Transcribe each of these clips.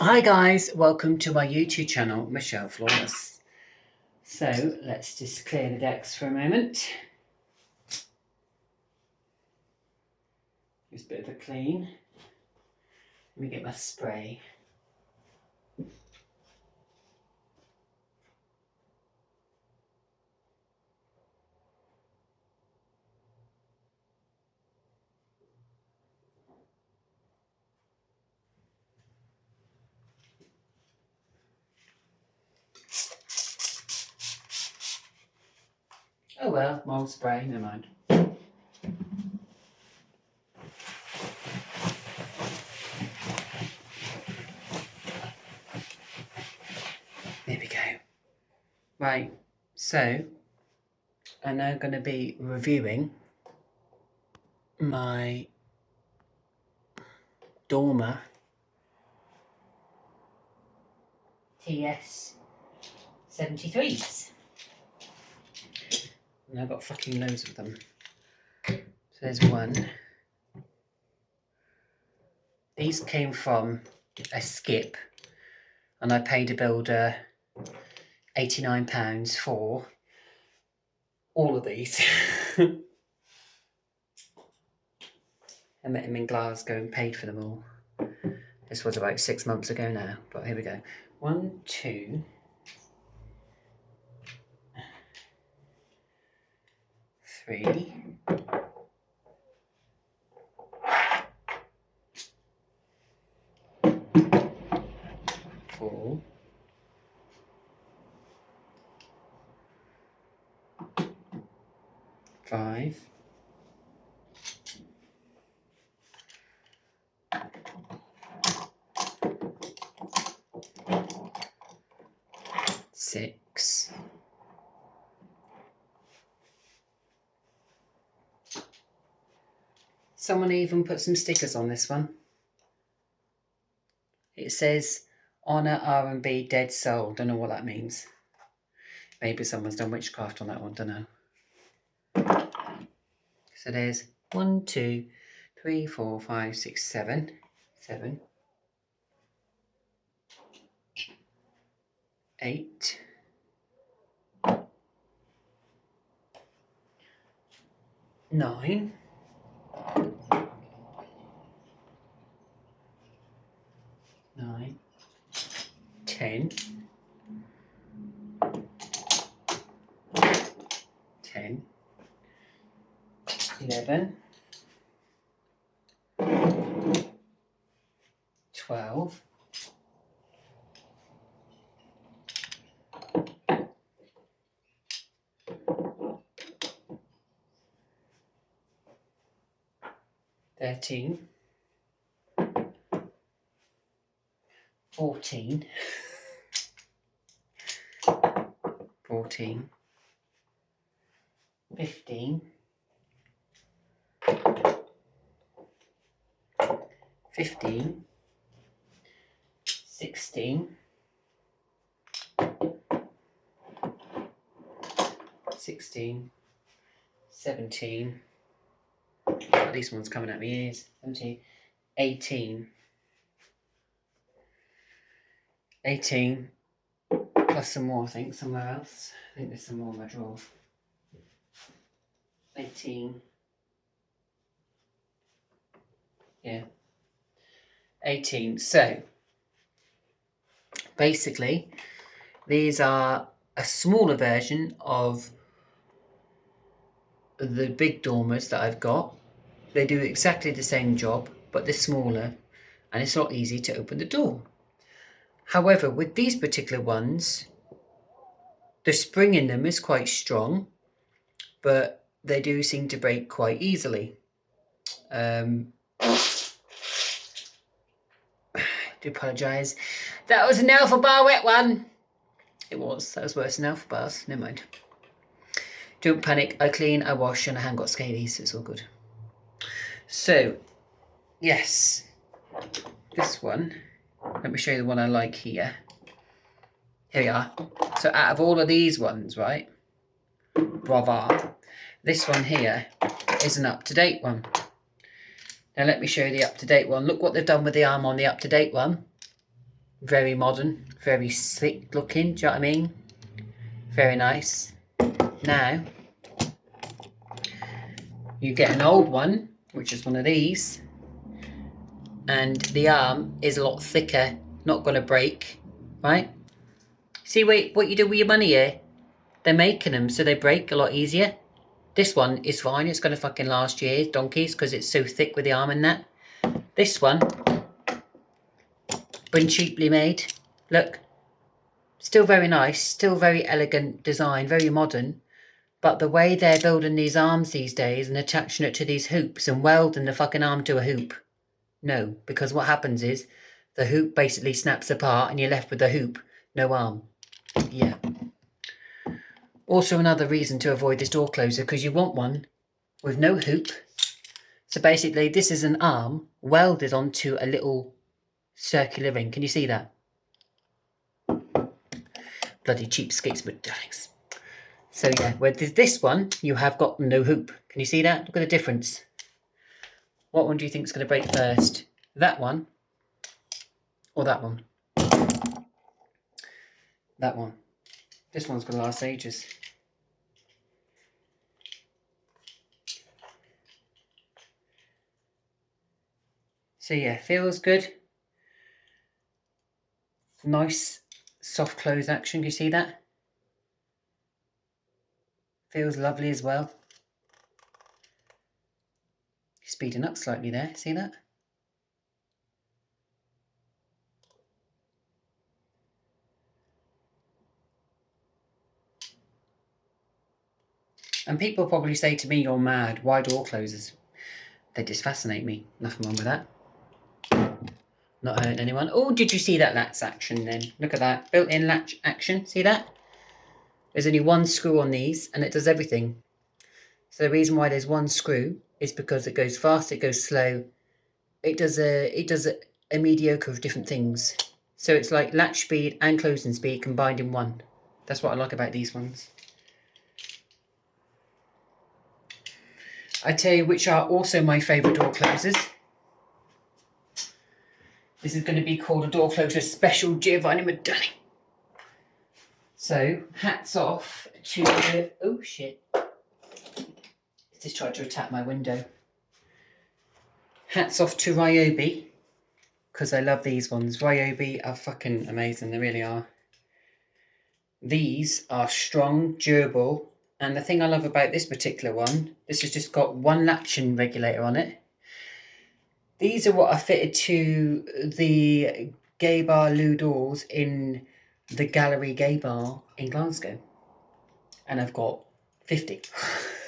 Hi guys, welcome to my YouTube channel, Michelle Flawless. So let's just clear the decks for a moment. Just a bit of a clean. Let me get my spray. Oh well, mold spray, never mind. There we go. Right, so I'm now going to be reviewing my Doorma TS 73s. And I've got fucking loads of them. So there's one. These came from a skip, and I paid a builder £89 for all of these. I met him in Glasgow and paid for them all. This was about 6 months ago now, but here we go. 1, 2, 3, 4, 5, 6, 7. Someone even put some stickers on this one. It says Honour R&B Dead Soul. Don't know what that means. Maybe someone's done witchcraft on that one, don't know. So there's 1, 2, 3, 4, 5, 6, 7. 7. 8. 9. 10. 10. 11. 12. 13. 14. 14. 15. 15. 16. 16. 17. At least one's coming at my ears. 17. 18. 18. Plus some more, I think, somewhere else. I think there's some more in my drawer. 18. Yeah. 18. So, basically, these are a smaller version of the big dormers that I've got. They do exactly the same job, but they're smaller, and it's not easy to open the door. However, with these particular ones, the spring in them is quite strong, but they do seem to break quite easily. I do apologise. That was an alpha bar wet one. It was. That was worse than alpha bars. Never mind. Don't panic. I clean, I wash, and I haven't got scabies. It's all good. So, yes. This one. Let me show you the one I like here. Here we are. So out of all of these ones, right? Brava. This one here is an up-to-date one. Now let me show you the up-to-date one. Look what they've done with the arm on the up-to-date one. Very modern, very slick looking, do you know what I mean? Very nice. Now, you get an old one, which is one of these, and the arm is a lot thicker, not going to break, right? See what you do with your money here? They're making them so they break a lot easier. This one is fine, it's going to fucking last years, donkeys, because it's so thick with the arm and that. This one, been cheaply made. Look, still very nice, still very elegant design, very modern. But the way they're building these arms these days and attaching it to these hoops and welding the fucking arm to a hoop. No, because what happens is the hoop basically snaps apart and you're left with the hoop, no arm. Yeah. Also another reason to avoid this door closer, because you want one with no hoop. So basically this is an arm welded onto a little circular ring. Can you see that? Bloody cheapskates, but darlings. So yeah, with this one, you have got no hoop. Can you see that? Look at the difference. What one do you think is going to break first? That one or that one? That one. This one's going to last ages. So yeah, feels good. Nice soft close action. Can you see that? Feels lovely as well. Speeding up slightly there. See that? And people probably say to me, you're mad. Why door closers? They just fascinate me. Nothing wrong with that. Not hurting anyone. Oh, did you see that latch action then? Look at that. Built-in latch action. See that? There's only one screw on these and it does everything. So the reason why there's one screw is because it goes fast, it goes slow. It does a mediocre of different things. So it's like latch speed and closing speed combined in one. That's what I like about these ones. I tell you which are also my favourite door closers. This is going to be called a door closer special Giovanni Madani. So, hats off to the... Oh, shit. It just tried to attack my window. Hats off to Ryobi, because I love these ones. Ryobi are fucking amazing, they really are. These are strong, durable, and the thing I love about this particular one, this has just got one latching regulator on it. These are what are fitted to the gay bar loo doors in the Gallery Gay Bar in Glasgow. And I've got 50.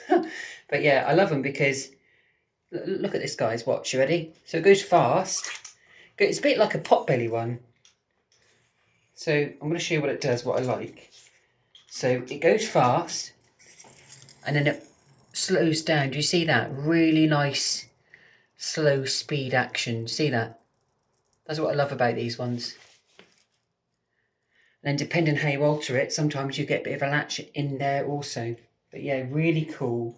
But yeah, I love them because, look at this guy's watch, you ready? So it goes fast. It's a bit like a potbelly one. So I'm going to show you what it does, what I like. So it goes fast and then it slows down. Do you see that? Really nice slow speed action. See that? That's what I love about these ones. And depending how you alter it, sometimes you get a bit of a latch in there also. But yeah, really cool.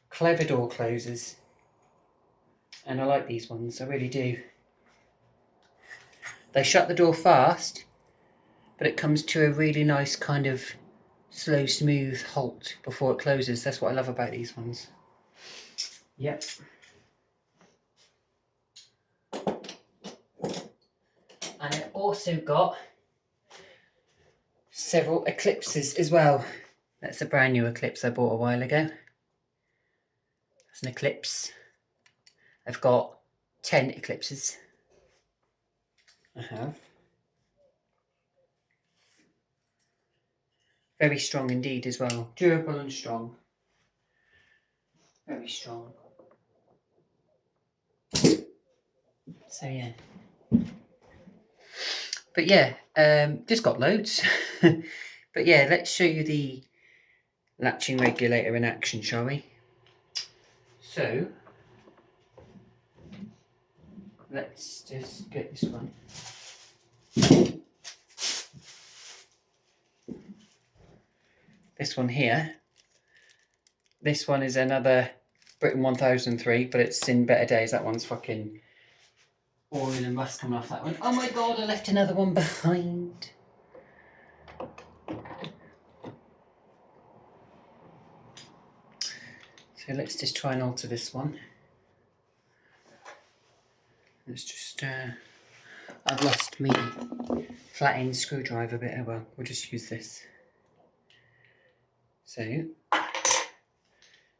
Clever door closers. And I like these ones, I really do. They shut the door fast, but it comes to a really nice kind of slow, smooth halt before it closes. That's what I love about these ones. Yep. And it also got several eclipses as well. That's a brand new eclipse I bought a while ago. That's an eclipse. I've got 10 eclipses. I have. Very strong indeed as well. Durable and strong. Very strong. So yeah. But yeah, just got loads. But yeah, let's show you the latching regulator in action, shall we? So, let's just get this one. This one here. This one is another Britain 1003, but it's in better days. That one's fucking oil and rust coming off that one. Oh my god, I left another one behind. So let's just try and alter this one. Let's just, I've lost me flat end screwdriver bit. Oh well, we'll just use this. So,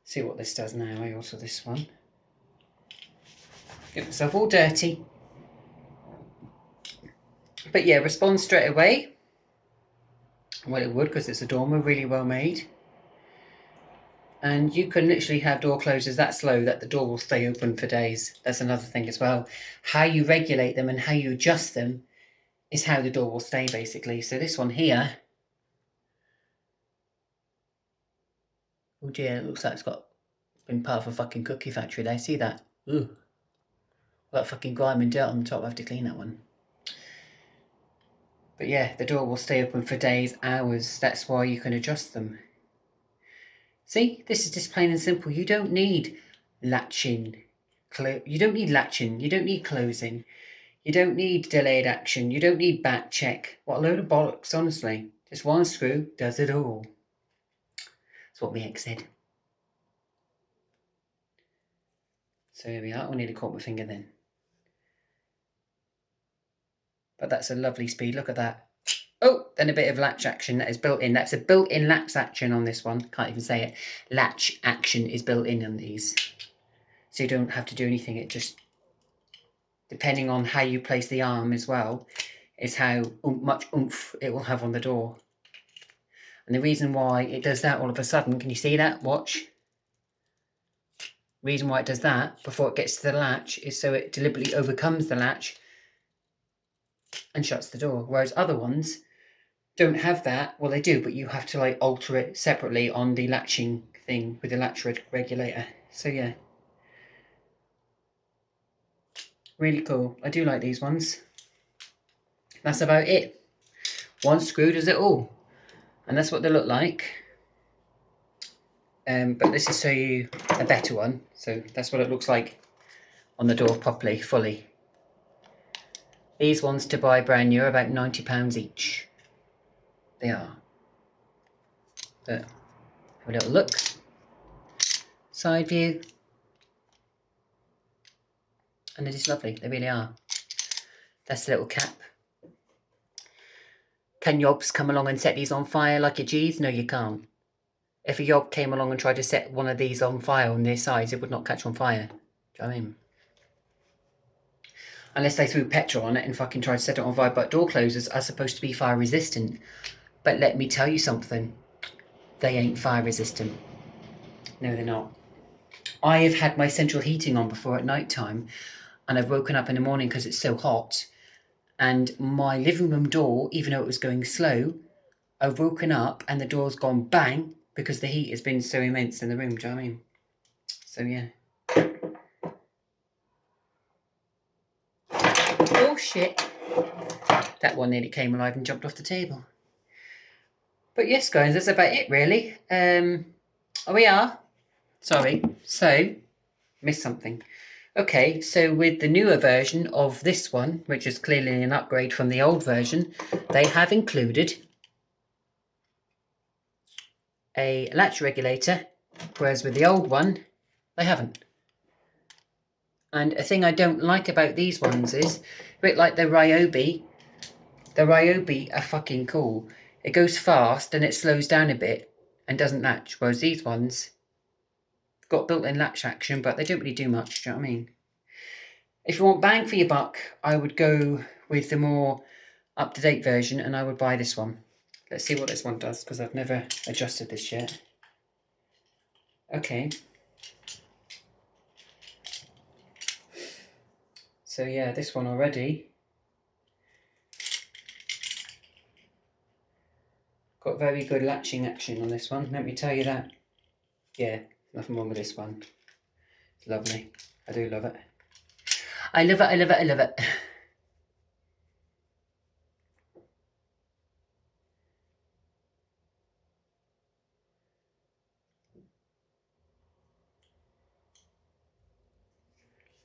see what this does now. I alter this one. Get myself all dirty. But yeah, respond straight away. Well, it would, because it's a Doorma, really well made. And you can literally have door closers that slow that the door will stay open for days. That's another thing as well. How you regulate them and how you adjust them is how the door will stay, basically. So this one here, oh dear, it looks like it's been part of a fucking cookie factory there. See that? Ooh. That fucking grime and dirt on the top. I have to clean that one. But yeah, the door will stay open for days, hours. That's why you can adjust them. See, this is just plain and simple. You don't need latching. You don't need latching. You don't need closing. You don't need delayed action. You don't need back check. What a load of bollocks, honestly. Just one screw does it all. That's what my ex said. So here we are. I nearly caught my finger then. But that's a lovely speed. Look at that. Oh, then a bit of latch action that is built in. That's a built-in latch action on this one. Can't even say it. Latch action is built in on these. So you don't have to do anything. It just, depending on how you place the arm as well, is how much oomph it will have on the door. And the reason why it does that all of a sudden, can you see that? Watch. The reason why it does that before it gets to the latch is so it deliberately overcomes the latch and shuts the door. Whereas other ones don't have that. Well, they do, but you have to like alter it separately on the latching thing with the latch regulator. So yeah, really cool. I do like these ones. That's about it. One screw does it all, and that's what they look like. But this is to show you a better one. So that's what it looks like on the door properly, fully. These ones to buy brand new are about £90 each. They are. But have a little look. Side view. And they're just lovely. They really are. That's the little cap. Can yobs come along and set these on fire like a G's? No, you can't. If a yob came along and tried to set one of these on fire on their sides, it would not catch on fire. Do you know what I mean? Unless they threw petrol on it and fucking tried to set it on fire. But door closers are supposed to be fire resistant. But let me tell you something. They ain't fire resistant. No, they're not. I have had my central heating on before at night time, and I've woken up in the morning because it's so hot, and my living room door, even though it was going slow, I've woken up and the door's gone bang because the heat has been so immense in the room. Do you know what I mean? So yeah. Oh shit. That one nearly came alive and jumped off the table. But yes, guys, that's about it really. Oh, we are. Sorry. So, missed something. Okay, so with the newer version of this one, which is clearly an upgrade from the old version, they have included a latch regulator, whereas with the old one, they haven't. And a thing I don't like about these ones is, a bit like the Ryobi are fucking cool. It goes fast and it slows down a bit and doesn't latch, whereas these ones got built-in latch action, but they don't really do much, do you know what I mean? If you want bang for your buck, I would go with the more up-to-date version and I would buy this one. Let's see what this one does, because I've never adjusted this yet. Okay. So yeah, this one already got very good latching action on this one, let me tell you that. Yeah, nothing wrong with this one. It's lovely. I do love it. I love it, I love it, I love it.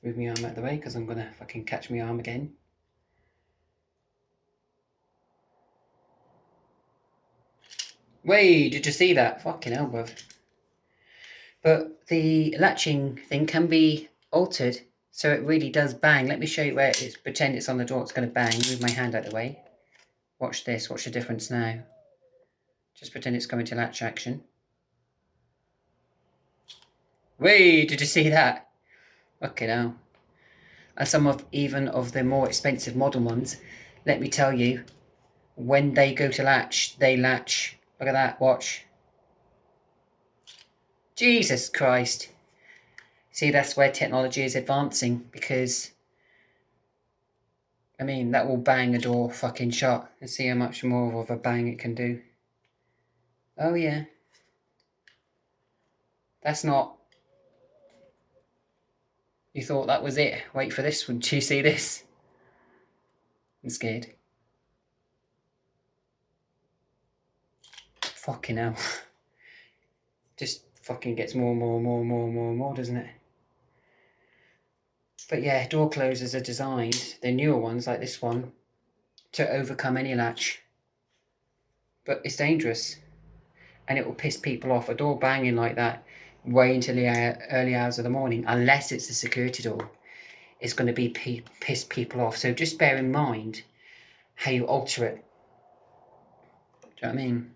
Move my arm out of the way because I'm going to fucking catch my arm again. Wait, did you see that? Fucking hell, bruv. But the latching thing can be altered so it really does bang. Let me show you where it is. Pretend it's on the door, it's going to bang. Move my hand out of the way. Watch this. Watch the difference now. Just pretend it's coming to latch action. Wait, did you see that? Fucking hell. And some of even of the more expensive modern ones, let me tell you, when they go to latch, they latch. Look at that, watch. Jesus Christ. See, that's where technology is advancing, because, I mean, that will bang a door fucking shut. And see how much more of a bang it can do. Oh yeah. That's not... You thought that was it. Wait for this one. Do you see this? I'm scared. Fucking hell. Just fucking gets more, doesn't it? But yeah, door closers are designed, the newer ones like this one, to overcome any latch. But it's dangerous. And it will piss people off. A door banging like that way into the early hours of the morning, unless it's a security door, is going to be piss people off. So just bear in mind how you alter it. Do you know what I mean?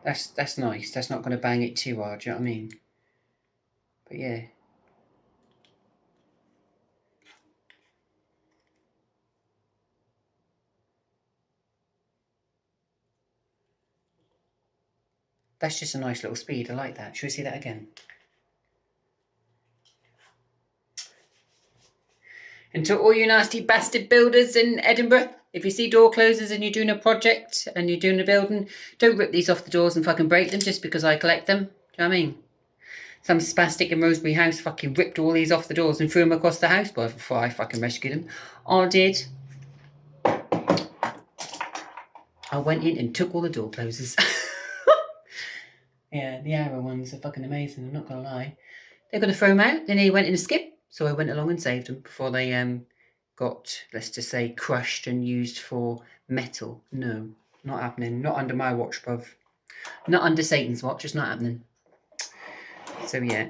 That's nice. That's not going to bang it too hard. Do you know what I mean? But yeah. That's just a nice little speed. I like that. Should we see that again? And to all you nasty bastard builders in Edinburgh, if you see door closers and you're doing a project and you're doing a building, don't rip these off the doors and fucking break them just because I collect them. Do you know what I mean? Some spastic in Rosebery House fucking ripped all these off the doors and threw them across the house before I fucking rescued them. All I did, I went in and took all the door closers. Yeah, the Arrow ones are fucking amazing, I'm not going to lie. They're going to throw them out, then he went in a skip. So I went along and saved them before they got, let's just say, crushed and used for metal. No, not happening. Not under my watch, bruv. Not under Satan's watch, it's not happening. So yeah.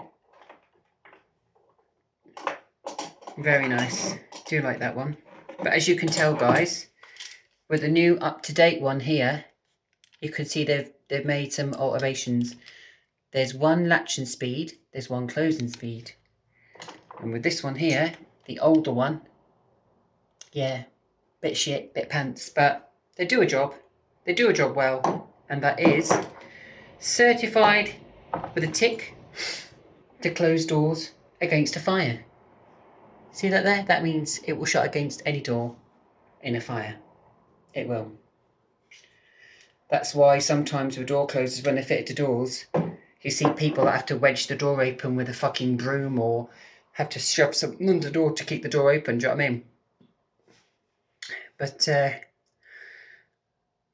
Very nice. Do like that one. But as you can tell, guys, with the new up-to-date one here, you can see they've made some alterations. There's one latching speed, there's one closing speed. And with this one here, the older one, yeah, bit shit, bit pants, but they do a job. They do a job well. And that is certified with a tick to close doors against a fire. See that there? That means it will shut against any door in a fire. It will. That's why sometimes with door closers, when they're fitted to doors, you see people that have to wedge the door open with a fucking broom or have to shove something under the door to keep the door open. Do you know what I mean? But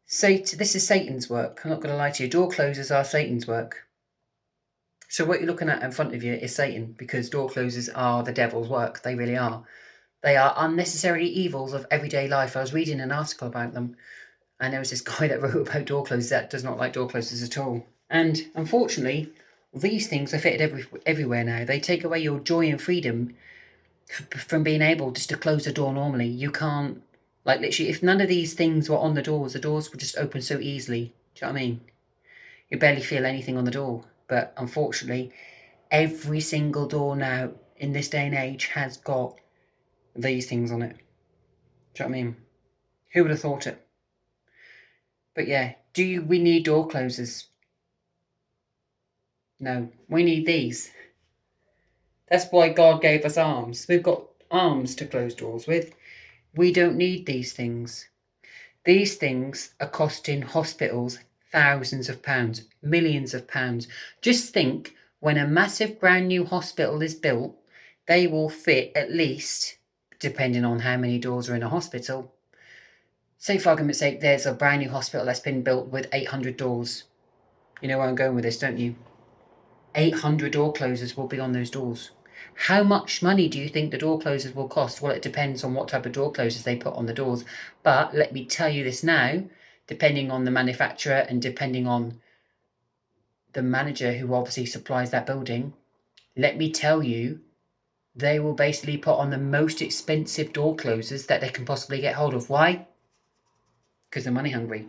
this is Satan's work. I'm not going to lie to you. Door closers are Satan's work. So what you're looking at in front of you is Satan, because door closers are the devil's work. They really are. They are unnecessary evils of everyday life. I was reading an article about them, and there was this guy that wrote about door closers that does not like door closers at all. And unfortunately, these things are fitted everywhere now. They take away your joy and freedom from being able just to close the door normally. You can't, like literally, if none of these things were on the doors would just open so easily. Do you know what I mean? You barely feel anything on the door. But unfortunately, every single door now in this day and age has got these things on it. Do you know what I mean? Who would have thought it? But yeah, we need door closers? No, we need these. That's why God gave us arms. We've got arms to close doors with. We don't need these things. These things are costing hospitals thousands of pounds, millions of pounds. Just think, when a massive brand new hospital is built, they will fit at least, depending on how many doors are in a hospital, say for argument's sake, there's a brand new hospital that's been built with 800 doors. You know where I'm going with this, don't you? 800 door closers will be on those doors. How much money do you think the door closers will cost? Well, it depends on what type of door closers they put on the doors. But let me tell you this now, depending on the manufacturer and depending on the manager who obviously supplies that building, let me tell you, they will basically put on the most expensive door closers that they can possibly get hold of. Why? Because they're money hungry.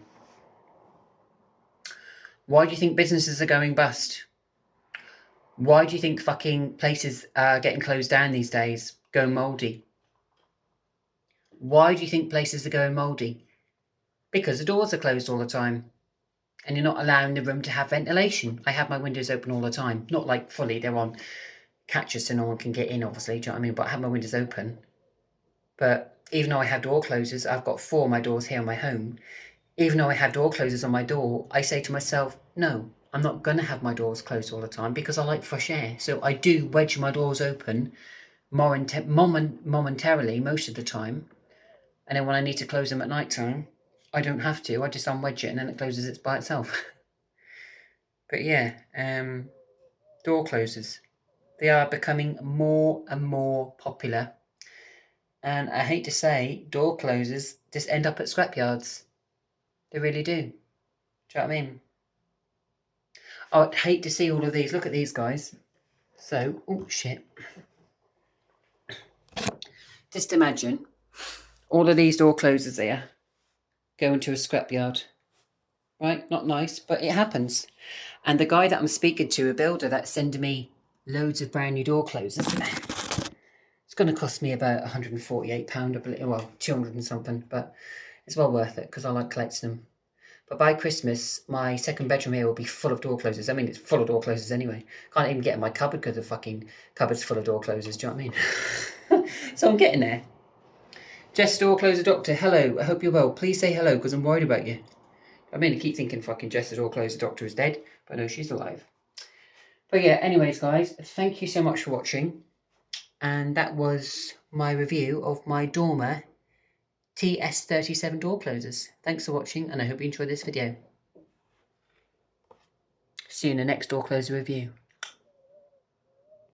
Why do you think businesses are going bust? Why do you think fucking places are getting closed down these days, going mouldy? Why do you think places are going mouldy? Because the doors are closed all the time. And you're not allowing the room to have ventilation. I have my windows open all the time. Not like fully, they're on catches so no one can get in, obviously. Do you know what I mean? But I have my windows open. But even though I have door closers, I've got 4 of my doors here in my home. Even though I have door closers on my door, I say to myself, no, I'm not going to have my doors closed all the time because I like fresh air. So I do wedge my doors open momentarily most of the time. And then when I need to close them at night time, I don't have to. I just unwedge it and then it closes it by itself. But yeah, door closers. They are becoming more and more popular. And I hate to say, door closers just end up at scrapyards. They really do. Do you know what I mean? I'd hate to see all of these. Look at these guys. So, oh shit. Just imagine all of these door closers here go into a scrapyard. Right? Not nice, but it happens. And the guy that I'm speaking to, a builder that's sending me loads of brand new door closers, it's going to cost me about £148, I believe. Well, 200 and something, but it's well worth it because I like collecting them. But by Christmas, my second bedroom here will be full of door closers. I mean, it's full of door closers anyway. Can't even get in my cupboard because the fucking cupboard's full of door closers. Do you know what I mean? So I'm getting there. Jess, door closer doctor, hello. I hope you're well. Please say hello because I'm worried about you. I mean, I keep thinking fucking Jess, the door closer doctor, is dead. But no, she's alive. But yeah, anyways, guys, thank you so much for watching. And that was my review of my Doorma TS37 door closers. Thanks for watching, and I hope you enjoyed this video. See you in the next door closer review.